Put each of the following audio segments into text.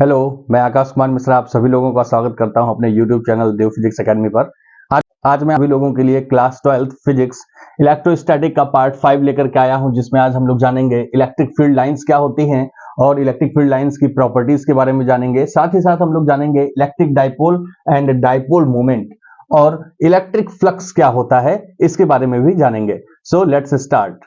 Hello, मैं आकाश कुमार मिश्रा आप सभी लोगों का स्वागत करता हूं अपने YouTube चैनल देव फिजिक्स एकेडमी पर। आज मैं सभी लोगों के लिए क्लास 12th फिजिक्स इलेक्ट्रोस्टैटिक का पार्ट 5 लेकर के आया हूं, जिसमें आज हम लोग जानेंगे इलेक्ट्रिक फील्ड लाइंस क्या होती हैं और इलेक्ट्रिक फील्ड लाइंस की प्रॉपर्टीज के बारे में जानेंगे। साथ ही साथ हम लोग जानेंगे electric dipole and dipole moment और इलेक्ट्रिक फ्लक्स क्या होता है, इसके बारे में भी जानेंगे। So let's start.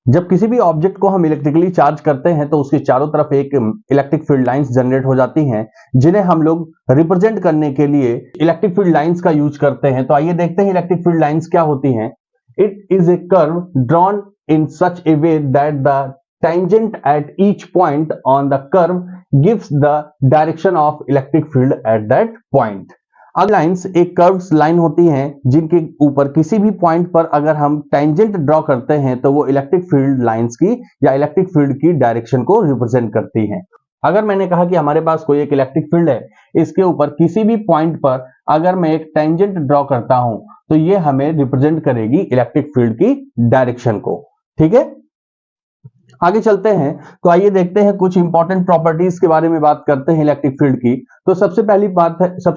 जब किसी भी ऑब्जेक्ट को हम इलेक्ट्रिकली चार्ज करते हैं तो उसके चारों तरफ एक इलेक्ट्रिक फील्ड लाइंस जनरेट हो जाती हैं, जिन्हें हम लोग रिप्रेजेंट करने के लिए इलेक्ट्रिक फील्ड लाइंस का यूज करते हैं। तो आइए देखते हैं इलेक्ट्रिक फील्ड लाइंस क्या होती हैं। It is a curve drawn in such A way that the tangent at each point on the curve gives the direction of electric field at that point। अब लाइंस एक curves line होती हैं जिनके ऊपर किसी भी पॉइंट पर अगर हम टेंजेंट ड्रॉ करते हैं तो वो इलेक्ट्रिक फील्ड लाइंस की या इलेक्ट्रिक फील्ड की डायरेक्शन को रिप्रेजेंट करती हैं। अगर मैंने कहा कि हमारे पास कोई एक इलेक्ट्रिक फील्ड है, इसके ऊपर किसी भी पॉइंट पर अगर मैं एक टेंजेंट ड्रॉ करता हूं तो ये हमें रिप्रेजेंट करेगी इलेक्ट्रिक फील्ड की डायरेक्शन को। ठीक है, आगे चलते हैं। तो आइए देखते हैं कुछ इंपॉर्टेंट प्रॉपर्टीज के बारे में बात करते हैं इलेक्ट्रिक फील्ड की। तो सबसे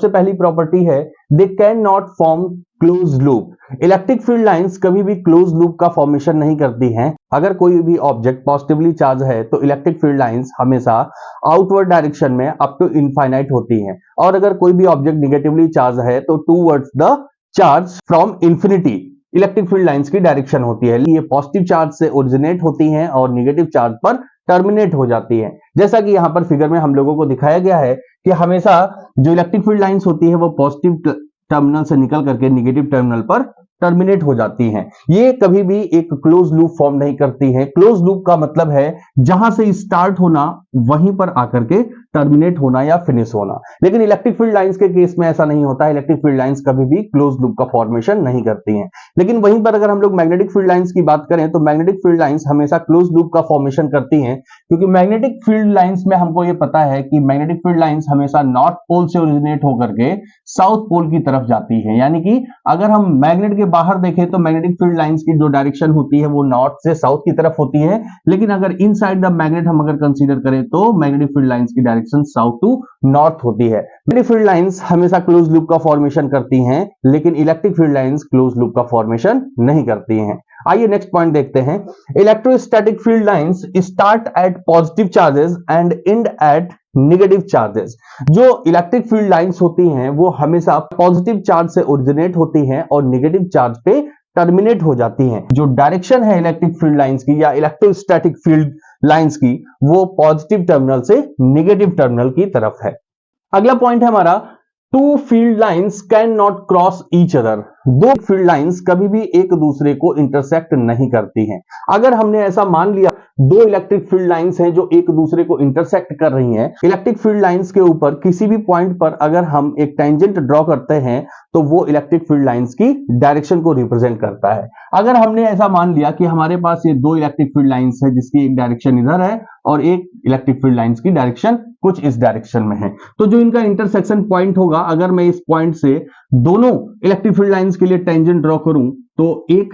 पहली प्रॉपर्टी है they can not form close loop. Electric field lines कभी भी क्लोज लूप का फॉर्मेशन नहीं करती हैं। अगर कोई भी ऑब्जेक्ट पॉजिटिवली चार्ज है तो इलेक्ट्रिक फील्ड लाइंस हमेशा आउटवर्ड डायरेक्शन में अप टू इनफाइनाइट होती हैं, और अगर कोई भी ऑब्जेक्ट निगेटिवली चार्ज है तो towards the charge from infinity electric field lines की डायरेक्शन होती है। ये पॉजिटिव चार्ज से ओरिजिनेट होती हैं और निगेटिव चार्ज पर टर्मिनेट हो जाती है। जैसा कि यहां पर फिगर में हम लोगों को दिखाया गया है कि हमेशा जो इलेक्ट्रिक फील्ड लाइंस होती है वो पॉजिटिव टर्मिनल से निकल करके निगेटिव टर्मिनल पर टर्मिनेट हो जाती हैं। ये कभी भी एक क्लोज लूप फॉर्म नहीं करती है। क्लोज लूप का मतलब है जहां से स्टार्ट होना वहीं पर आकर के टर्मिनेट होना या फिनिश होना, लेकिन इलेक्ट्रिक फील्ड लाइंस के केस में ऐसा नहीं होता है। इलेक्ट्रिक फील्ड लाइंस कभी भी क्लोज लूप का फॉर्मेशन नहीं करती हैं। लेकिन वहीं पर अगर हम लोग मैग्नेटिक फील्ड लाइंस की बात करें तो मैग्नेटिक फील्ड लाइंस हमेशा क्लोज लूप का फॉर्मेशन करती हैं, क्योंकि मैग्नेटिक फील्ड लाइंस में हमको ये पता है कि मैग्नेटिक फील्ड लाइंस हमेशा नॉर्थ पोल से ओरिजिनेट होकर के साउथ पोल की तरफ जाती है। यानी कि अगर हम मैग्नेट के बाहर देखें तो मैग्नेटिक फील्ड लाइंस की जो डायरेक्शन होती है वो नॉर्थ से साउथ की तरफ होती है, लेकिन अगर इनसाइड द मैग्नेट हम अगर कंसीडर करें तो मैग्नेटिक फील्ड लाइंस की डायरेक्शन साउथ टू नॉर्थ होती है। मैग्नेटिक फील्ड लाइंस हमेशा क्लोज लूप का फॉर्मेशन करती हैं, लेकिन electric field lines close loop का फॉर्मेशन नहीं करती हैं। आइए नेक्स्ट पॉइंट देखते हैं। Electrostatic field lines start at positive charges and end at negative charges. जो इलेक्ट्रिक फील्ड लाइंस होती हैं वो हमेशा पॉजिटिव चार्ज से ओरिजिनेट होती हैं और नेगेटिव चार्ज पे टर्मिनेट हो जाती हैं। जो डायरेक्शन है इलेक्ट्रिक फील्ड लाइंस की या इलेक्ट्रोस्टैटिक फील्ड लाइंस की वो पॉजिटिव टर्मिनल से नेगेटिव टर्मिनल की तरफ है। अगला पॉइंट है हमारा two field lines can not cross each other. दो फील्ड लाइंस कभी भी एक दूसरे को इंटरसेक्ट नहीं करती हैं। अगर हमने ऐसा मान लिया दो इलेक्ट्रिक फील्ड लाइंस हैं जो एक दूसरे को इंटरसेक्ट कर रही हैं, इलेक्ट्रिक फील्ड लाइंस के ऊपर किसी भी पॉइंट पर अगर हम एक टेंजेंट ड्रॉ करते हैं तो वो इलेक्ट्रिक फील्ड लाइंस की डायरेक्शन को रिप्रेजेंट करता है। अगर हमने ऐसा मान लिया कि हमारे पास ये दो इलेक्ट्रिक फील्ड लाइंस है जिसकी एक डायरेक्शन इधर है और एक इलेक्ट्रिक फील्ड लाइंस की डायरेक्शन कुछ इस डायरेक्शन में है, तो जो इनका इंटरसेक्शन पॉइंट होगा, अगर मैं इस पॉइंट से दोनों इलेक्ट्रिक फील्ड लाइंस के लिए टेंजेंट ड्रॉ करूं तो एक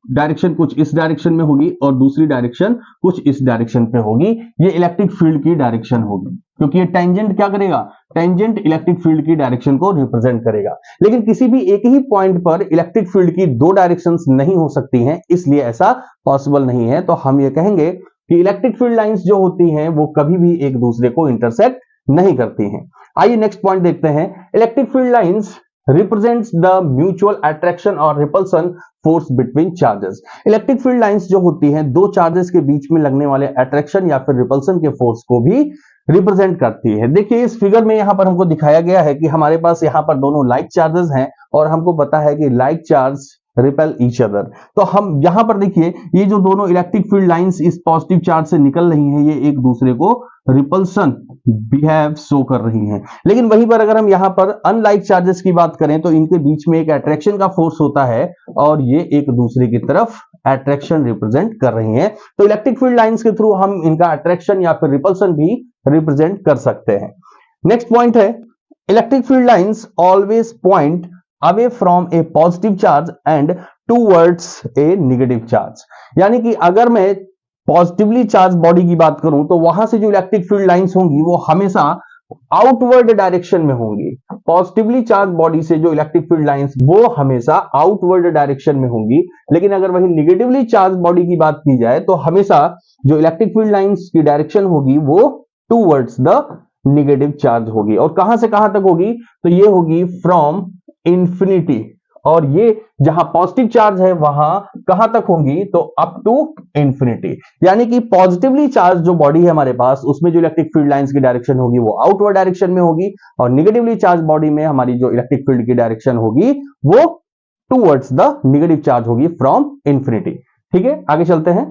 डायरेक्शन कुछ इस डायरेक्शन में होगी और दूसरी डायरेक्शन कुछ इस डायरेक्शन पे होगी। ये इलेक्ट्रिक फील्ड की डायरेक्शन होगी, क्योंकि ये टेंजेंट क्या करेगा, टेंजेंट इलेक्ट्रिक फील्ड की डायरेक्शन को रिप्रेजेंट करेगा। लेकिन किसी भी एक ही पॉइंट पर इलेक्ट्रिक फील्ड की दो डायरेक्शंस नहीं हो सकती हैं, इसलिए ऐसा पॉसिबल नहीं है। तो हम ये कहेंगे कि इलेक्ट्रिक फील्ड लाइंस जो होती हैं वो कभी भी एक दूसरे को इंटरसेक्ट नहीं करती हैं। आइए नेक्स्ट पॉइंट देखते हैं। Electric field lines represents the mutual attraction और repulsion force between charges। Electric field lines जो होती हैं दो चार्जेस के बीच में लगने वाले अट्रैक्शन या फिर रिपल्सन के फोर्स को भी रिप्रेजेंट करती है। देखिए इस फिगर में यहां पर हमको दिखाया गया है कि हमारे पास यहां पर दोनों लाइक चार्जेस हैं और हमको पता है कि like charge repel each other. तो हम यहां पर देखिए ये जो दोनों इलेक्ट्रिक फील्ड लाइंस इस पॉजिटिव चार्ज से निकल रही हैं, ये एक दूसरे को रिपल्सन बिहेव शो कर रही हैं। लेकिन वहीं पर अगर हम यहां पर अनलाइक चार्जेस की बात करें तो इनके बीच में एक अट्रैक्शन का फोर्स होता है और ये एक दूसरे की तरफ अट्रैक्शन रिप्रेजेंट कर रही हैं। तो इलेक्ट्रिक फील्ड लाइंस के थ्रू हम इनका अट्रैक्शन या फिर रिपल्सन भी रिप्रेजेंट कर सकते हैं। नेक्स्ट पॉइंट है electric field lines always point away from a positive charge and towards a negative charge। यानी कि अगर मैं पॉजिटिवली चार्ज बॉडी की बात करूं तो वहां से जो इलेक्ट्रिक फील्ड लाइंस होंगी वो हमेशा आउटवर्ड डायरेक्शन में होंगी। पॉजिटिवली चार्ज बॉडी से जो इलेक्ट्रिक फील्ड लाइंस वो हमेशा आउटवर्ड डायरेक्शन में होंगी, लेकिन अगर वही निगेटिवली चार्ज बॉडी की बात की जाए तो हमेशा जो इलेक्ट्रिक फील्ड लाइंस की डायरेक्शन होगी वो टूवर्ड्स द निगेटिव चार्ज होगी। और कहां से कहां तक होगी? तो ये होगी फ्रॉम इंफिनिटी, और ये जहां पॉजिटिव चार्ज है वहां कहां तक होंगी? तो अप टू इंफिनिटी। यानी कि पॉजिटिवली चार्ज जो बॉडी है हमारे पास, उसमें जो इलेक्ट्रिक फील्ड लाइंस की डायरेक्शन होगी वो आउटवर्ड डायरेक्शन में होगी, और निगेटिवली चार्ज बॉडी में हमारी जो इलेक्ट्रिक फील्ड की डायरेक्शन होगी वो टूवर्ड्स द निगेटिव चार्ज होगी फ्रॉम इंफिनिटी। ठीक है, आगे चलते हैं।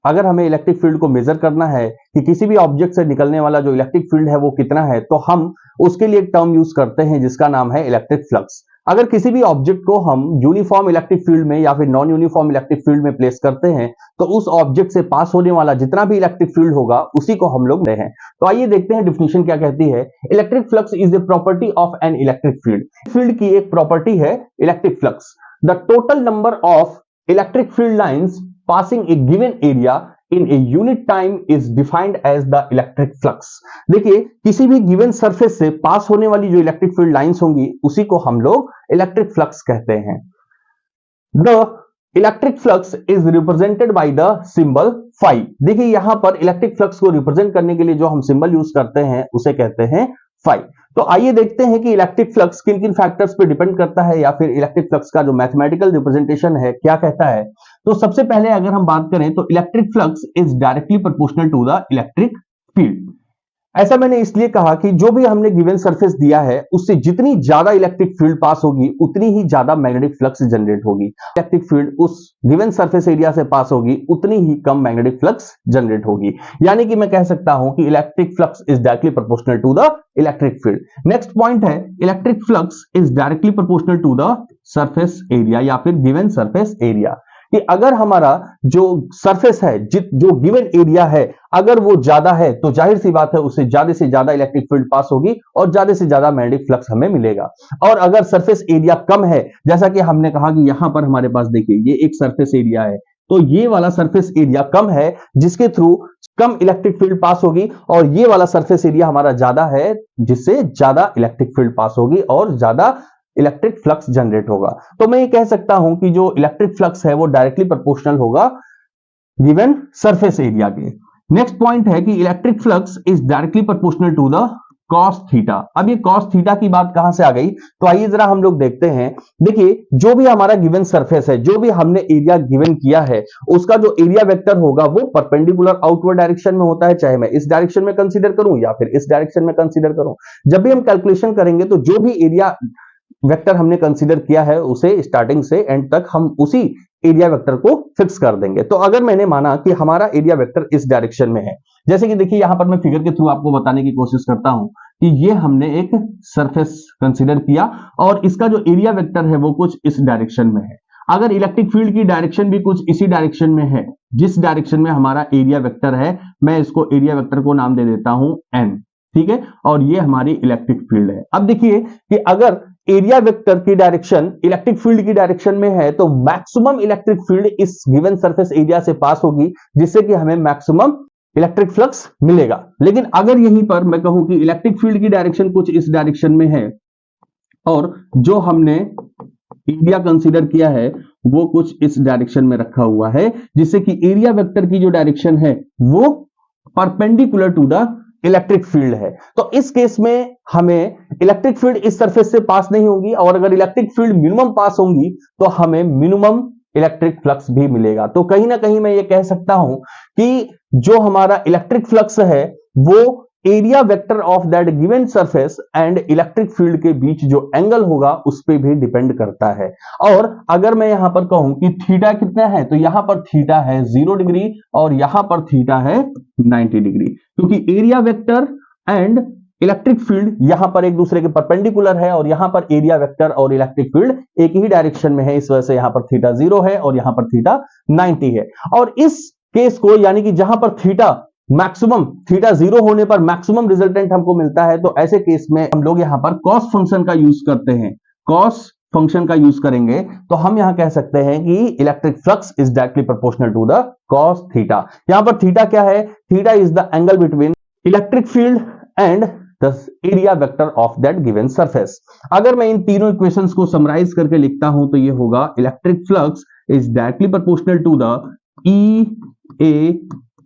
अगर हमें इलेक्ट्रिक फील्ड को मेजर करना है कि किसी भी ऑब्जेक्ट से निकलने वाला जो इलेक्ट्रिक फील्ड है वो कितना है, तो हम उसके लिए एक टर्म यूज करते हैं जिसका नाम है इलेक्ट्रिक फ्लक्स। अगर किसी भी ऑब्जेक्ट को हम यूनिफॉर्म इलेक्ट्रिक फील्ड में या फिर नॉन यूनिफॉर्म इलेक्ट्रिक फील्ड में प्लेस करते हैं तो उस ऑब्जेक्ट से पास होने वाला जितना भी इलेक्ट्रिक फील्ड होगा उसी को हम लोग लेते हैं। तो आइए देखते हैं डिफिनेशन क्या कहती है। Electric flux is a property of an electric field. Field की एक प्रॉपर्टी है electric flux. The total number of electric field lines passing A given area in a unit time is defined as the electric flux। देखिए, किसी भी given surface से पास होने वाली जो इलेक्ट्रिक फील्ड लाइंस होंगी उसी को हम लोग इलेक्ट्रिक फ्लक्स कहते हैं। The electric flux is represented by the symbol phi. देखिए, यहां पर इलेक्ट्रिक फ्लक्स को रिप्रेजेंट करने के लिए जो हम सिंबल यूज करते हैं उसे कहते हैं फाई। तो आइए देखते हैं कि इलेक्ट्रिक फ्लक्स किन किन फैक्टर्स पे डिपेंड करता है, या फिर इलेक्ट्रिक फ्लक्स का जो मैथमेटिकल रिप्रेजेंटेशन है क्या कहता है। तो सबसे पहले अगर हम बात करें तो electric flux is directly proportional to the electric field. ऐसा मैंने इसलिए कहा कि जो भी हमने गिवन सरफेस दिया है उससे जितनी ज्यादा इलेक्ट्रिक फील्ड पास होगी उतनी ही ज्यादा मैग्नेटिक फ्लक्स जनरेट होगी। इलेक्ट्रिक फील्ड उस गिवन सरफेस एरिया से पास होगी उतनी ही कम मैग्नेटिक फ्लक्स जनरेट होगी। यानी कि मैं कह सकता हूं कि electric flux is directly proportional to the electric field. Next point है electric flux is directly proportional to the surface area या फिर गिवन सरफेस एरिया। कि अगर हमारा जो सरफेस है जो गिवन एरिया है अगर वो ज्यादा है तो जाहिर सी बात है उससे ज्यादा से ज्यादा इलेक्ट्रिक फील्ड पास होगी और ज्यादा से ज्यादा मैग्नेटिक फ्लक्स हमें मिलेगा। और अगर सरफेस एरिया कम है, जैसा कि हमने कहा कि यहां पर हमारे पास देखिए ये एक सरफेस एरिया है, तो ये वाला सरफेस एरिया कम है जिसके थ्रू कम इलेक्ट्रिक फील्ड पास होगी, और ये वाला सरफेस एरिया हमारा ज्यादा है जिससे ज्यादा इलेक्ट्रिक फील्ड पास होगी और ज्यादा इलेक्ट्रिक फ्लक्स जनरेट होगा। तो मैं ये कह सकता हूं कि जो इलेक्ट्रिक फ्लक्स है वो डायरेक्टली प्रोपोर्शनल होगा गिवन सरफेस एरिया के। नेक्स्ट पॉइंट है कि electric flux is directly proportional to the cos theta. अब ये कॉस थीटा की बात कहां से आ गई, तो आइए जरा हम लोग देखते हैं। देखिए, जो भी हमारा गिवन सरफेस है, जो भी हमने एरिया गिवन किया है, उसका जो एरिया वेक्टर होगा वो परपेंडिकुलर आउटवर्ड डायरेक्शन में होता है, चाहे मैं इस डायरेक्शन में कंसीडर करूं या फिर इस डायरेक्शन में कंसीडर करूं। जब भी हम कैलकुलेशन करेंगे तो जो भी एरिया वेक्टर हमने कंसीडर किया है उसे स्टार्टिंग से एंड तक हम उसी एरिया वेक्टर को फिक्स कर देंगे। तो अगर मैंने माना कि हमारा एरिया वेक्टर इस डायरेक्शन में है, जैसे कि देखिए यहां पर मैं फिगर के थ्रू आपको बताने की कोशिश करता हूं कि ये हमने एक सरफेस कंसीडर किया और इसका जो एरिया वेक्टर है वो कुछ इस डायरेक्शन में है। अगर इलेक्ट्रिक फील्ड की डायरेक्शन भी कुछ इसी डायरेक्शन में है जिस डायरेक्शन में हमारा एरिया वेक्टर है, मैं इसको एरिया वेक्टर को नाम दे देता हूं एन, ठीक है, और ये हमारी इलेक्ट्रिक फील्ड है। अब देखिए कि अगर एरिया वेक्टर की डायरेक्शन इलेक्ट्रिक फील्ड की डायरेक्शन में है तो मैक्सिमम इलेक्ट्रिक फील्ड इस गिवन सरफेस एरिया से पास होगी जिससे कि हमें मैक्सिमम इलेक्ट्रिक फ्लक्स मिलेगा। लेकिन अगर यहीं पर मैं कहूं कि इलेक्ट्रिक फील्ड की डायरेक्शन कुछ इस डायरेक्शन में है और जो हमने एरिया कंसीडर किया है वो कुछ इस डायरेक्शन में रखा हुआ है, जिससे कि एरिया वेक्टर की जो डायरेक्शन है वो perpendicular to the electric field है। तो इस केस में हमें इलेक्ट्रिक फील्ड इस सरफेस से पास नहीं होगी, और अगर इलेक्ट्रिक फील्ड मिनिमम पास होंगी तो हमें मिनिमम इलेक्ट्रिक फ्लक्स भी मिलेगा। तो कहीं ना कहीं मैं ये कह सकता हूं कि जो हमारा इलेक्ट्रिक फ्लक्स है वो area vector of that given surface and electric field के बीच जो एंगल होगा उस पर भी डिपेंड करता है। और अगर मैं यहां पर कहूं कि थीटा कितना है, तो यहां पर थीटा है 0 डिग्री और यहां पर थीटा है 90 डिग्री, क्योंकि area vector and electric field यहां पर एक दूसरे के परपेंडिकुलर है और यहां पर एरिया वेक्टर और इलेक्ट्रिक फील्ड एक ही डायरेक्शन में है, इस वजह से यहां पर थीटा 0 है और यहां पर थीटा 90 है। और इस केस को यानी कि जहां पर थीटा 0 होने पर मैक्सिमम रिजल्टेंट हमको मिलता है, तो ऐसे केस में हम लोग यहां पर कॉस फंक्शन का यूज करते हैं। कॉस फंक्शन का यूज करेंगे तो हम यहां कह सकते हैं कि electric flux is directly proportional to the cos theta. यहां पर थीटा क्या है, theta is the angle between electric field and the area vector of that given surface. अगर मैं इन तीनों इक्वेशंस को समराइज करके लिखता हूं तो ये होगा electric flux is directly proportional to the E A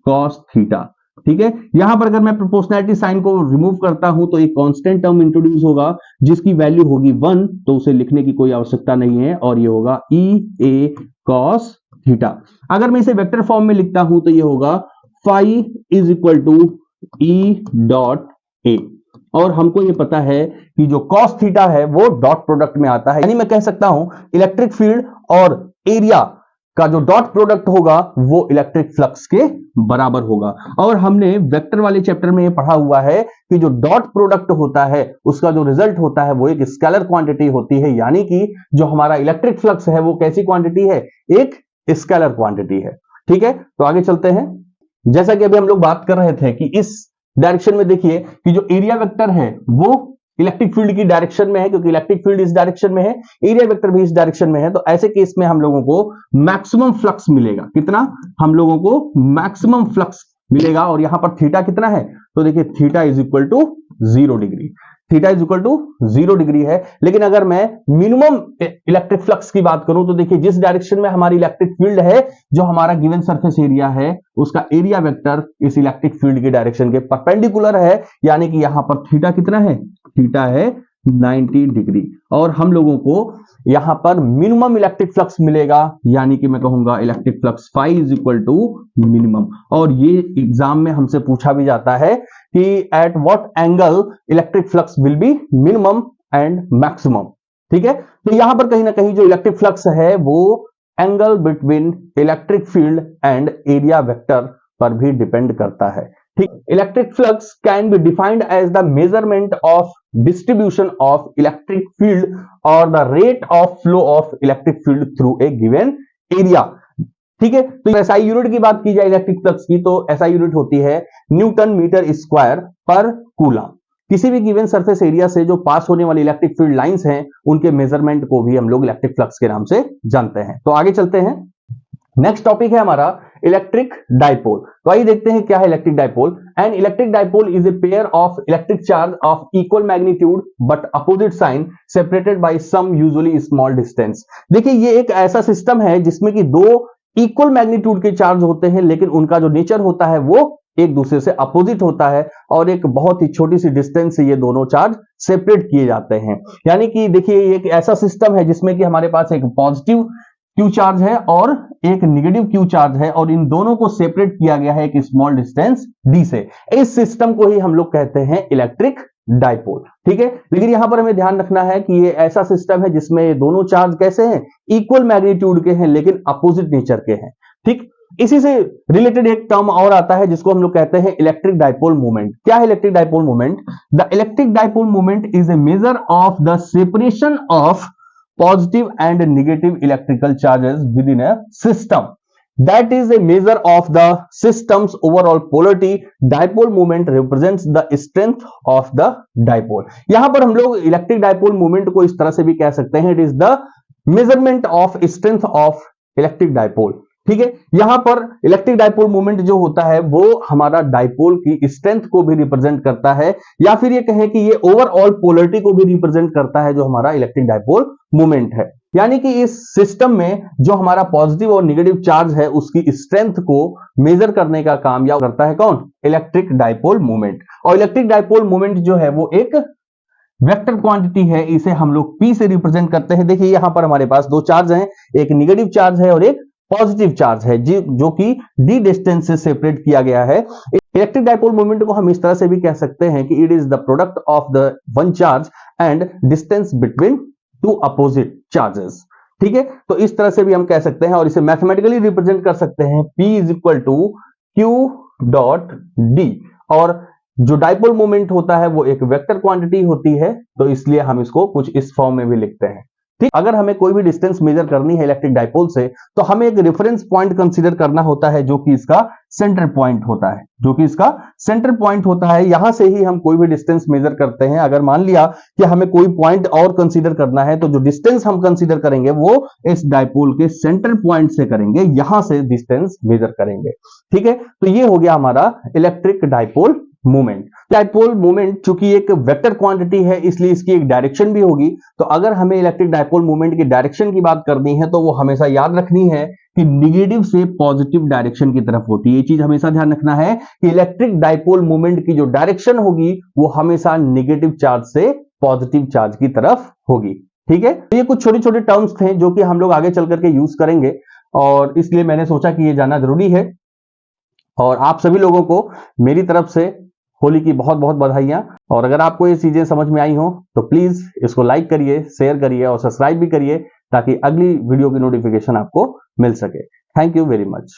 cos theta. ठीक है, यहां पर अगर मैं प्रोपोर्शनैलिटी साइन को रिमूव करता हूं तो एक कांस्टेंट टर्म इंट्रोड्यूस होगा जिसकी वैल्यू होगी 1, तो उसे लिखने की कोई आवश्यकता नहीं है और ये होगा ई ए कॉस थीटा। अगर मैं इसे वेक्टर फॉर्म में लिखता हूं तो ये होगा phi is equal to E dot A, और हमको ये पता है कि जो कॉस थीटा है वो डॉट प्रोडक्ट में आता है, यानी मैं कह सकता हूं इलेक्ट्रिक फील्ड और एरिया का जो डॉट प्रोडक्ट होगा वो इलेक्ट्रिक फ्लक्स के बराबर होगा। और हमने वेक्टर वाले चैप्टर में ये पढ़ा हुआ है कि जो डॉट प्रोडक्ट होता है उसका जो रिजल्ट होता है वो एक स्केलर क्वांटिटी होती है, यानी कि जो हमारा इलेक्ट्रिक फ्लक्स है वो कैसी क्वांटिटी है, एक स्केलर क्वांटिटी है। ठीक है, तो आगे चलते हैं। जैसा कि अभी हम लोग बात कर रहे थे कि इस डायरेक्शन में देखिए कि जो एरिया वेक्टर है वो इलेक्ट्रिक फील्ड की डायरेक्शन में है, क्योंकि इलेक्ट्रिक फील्ड इस डायरेक्शन में है, एरिया वेक्टर भी इस डायरेक्शन में है, तो ऐसे केस में हम लोगों को मैक्सिमम फ्लक्स मिलेगा। कितना? हम लोगों को मैक्सिमम फ्लक्स मिलेगा। और यहां पर थीटा कितना है, तो देखिए theta is equal to 0 degree, theta is equal to 0 degree है। लेकिन अगर मैं मिनिमम इलेक्ट्रिक फ्लक्स की बात करूं तो देखिए जिस डायरेक्शन में हमारी इलेक्ट्रिक फील्ड है, जो हमारा गिवन सरफेस एरिया है, उसका एरिया वेक्टर इस इलेक्ट्रिक फील्ड की डायरेक्शन के परपेंडिकुलर है, यानी कि यहां पर थीटा कितना है, थीटा है 90 डिग्री। और हम लोगों को यहां पर मिनिमम इलेक्ट्रिक फ्लक्स मिलेगा, यानी कि मैं कहूंगा electric flux phi is equal to minimum. और ये एग्जाम में हमसे पूछा भी जाता है कि at what angle electric flux will be minimum and maximum. ठीक है, तो यहां पर कहीं ना कहीं जो इलेक्ट्रिक फ्लक्स है वो angle between electric field and area vector पर भी डिपेंड करता है। ठीक, electric flux can be defined as the measurement of distribution of electric field और the rate of flow of electric field through a given area. ठीक है, तो SI unit की बात की जाए इलेक्ट्रिक फ्लक्स की तो एसआई यूनिट होती है न्यूटन मीटर स्क्वायर पर कूलम। किसी भी गिवन सरफेस एरिया से जो पास होने वाली इलेक्ट्रिक फील्ड लाइंस हैं उनके मेजरमेंट को भी हम लोग इलेक्ट्रिक फ्लक्स के नाम से जानते हैं। तो आगे चलते हैं। नेक्स्ट टॉपिक है हमारा इलेक्ट्रिक डाइपोल। तो आइए देखते हैं क्या है electric dipole. An electric dipole is a pair of electric charge of equal magnitude but opposite sign separated by some usually small distance. देखिए ये एक ऐसा सिस्टम है जिसमें कि दो इक्वल मैग्नीट्यूड के चार्ज होते हैं, लेकिन उनका जो नेचर होता है वो एक दूसरे से अपोजिट होता है और एक बहुत ही छोटी सी डिस्टेंस से ये दोनों चार्ज सेपरेट किए जाते हैं। यानी कि देखिए ये एक ऐसा सिस्टम है जिसमें कि हमारे पास एक पॉजिटिव क्यू चार्ज है और एक नेगेटिव क्यू चार्ज है और इन दोनों को सेपरेट किया गया है एक स्मॉल डिस्टेंस डी से। इस सिस्टम को ही हम लोग कहते हैं इलेक्ट्रिक डाइपोल। ठीक है, लेकिन यहां पर हमें ध्यान रखना है कि ये ऐसा सिस्टम है जिसमें ये दोनों चार्ज कैसे हैं, इक्वल मैग्नीट्यूड के हैं लेकिन अपोजिट नेचर के हैं। ठीक, इसी से रिलेटेड एक टर्म और आता है जिसको हम लोग कहते हैं इलेक्ट्रिक डाइपोल मोमेंट। क्या है electric dipole moment? The electric dipole moment is a measure of the separation of positive and negative electrical charges within a system. That is a measure of the system's overall polarity. Dipole moment represents the strength of the dipole. यहां पर हम लोग electric dipole moment को इस तरह से भी कह सकते हैं, it is the measurement of strength of electric dipole. ठीक है, यहां पर इलेक्ट्रिक डाइपोल मोमेंट जो होता है वो हमारा डाइपोल की स्ट्रेंथ को भी रिप्रेजेंट करता है, या फिर ये कहें कि ये ओवरऑल पोलरिटी को भी रिप्रेजेंट करता है जो हमारा इलेक्ट्रिक डाइपोल मोमेंट है। यानी कि इस सिस्टम में जो हमारा पॉजिटिव और नेगेटिव चार्ज है उसकी स्ट्रेंथ को मेजर करने का काम या करता है कौन? Electric dipole moment. और इलेक्ट्रिक डाइपोल मोमेंट जो है वो एक वेक्टर क्वांटिटी है, इसे हम लोग P से रिप्रेजेंट करते हैं। देखिए यहां पर हमारे पास दो चार्ज हैं, एक नेगेटिव चार्ज है और एक पॉजिटिव चार्ज है जो कि d डिस्टेंस से सेपरेट किया गया है। इलेक्ट्रिक डाइपोल मोमेंट को हम इस तरह से भी कह सकते हैं कि it is the product of the one charge and distance between two opposite charges. ठीक है, तो इस तरह से भी हम कह सकते हैं और इसे मैथमेटिकली रिप्रेजेंट कर सकते हैं P is equal to Q dot D। और जो डाइपोल मोमेंट होता है वो एक वेक्टर क्वांटिटी होती है, तो इसलिए हम इसको कुछ इस फॉर्म में भी लिखते हैं। ठीक, अगर हमें कोई भी डिस्टेंस मेजर करनी है इलेक्ट्रिक डाइपोल से तो हमें एक रेफरेंस पॉइंट कंसीडर करना होता है जो कि इसका सेंटर पॉइंट होता है, जो कि इसका सेंटर पॉइंट होता है। यहां से ही हम कोई भी डिस्टेंस मेजर करते हैं। अगर मान लिया कि हमें कोई पॉइंट और कंसीडर करना है तो जो डिस्टेंस हम कंसीडर करेंगे वो इस डाइपोल के सेंटर पॉइंट से करेंगे, यहां से डिस्टेंस मेजर करेंगे। ठीक है, तो ये हो गया हमारा electric dipole moment. Dipole moment चूंकि एक वेक्टर क्वांटिटी है इसलिए इसकी एक डायरेक्शन भी होगी। तो अगर हमें इलेक्ट्रिक डायपोल मोमेंट की डायरेक्शन की बात करनी है तो वो हमेशा याद रखनी है कि निगेटिव से पॉजिटिव डायरेक्शन की तरफ होती है। ये चीज हमेशा ध्यान रखना है कि इलेक्ट्रिक डायपोल मोमेंट की जो डायरेक्शन होगी वो हमेशा निगेटिव चार्ज से पॉजिटिव चार्ज की तरफ होगी। ठीक है, तो ये कुछ छोटे छोटे टर्म्स थे जो कि हम लोग आगे चल करके यूज करेंगे और इसलिए मैंने सोचा कि ये जानना जरूरी है। और आप सभी लोगों को मेरी तरफ से होली की बहुत बहुत बधाइयां। और अगर आपको ये चीजें समझ में आई हो तो प्लीज इसको लाइक करिए, शेयर करिए और सब्सक्राइब भी करिए ताकि अगली वीडियो की नोटिफिकेशन आपको मिल सके। Thank you very much.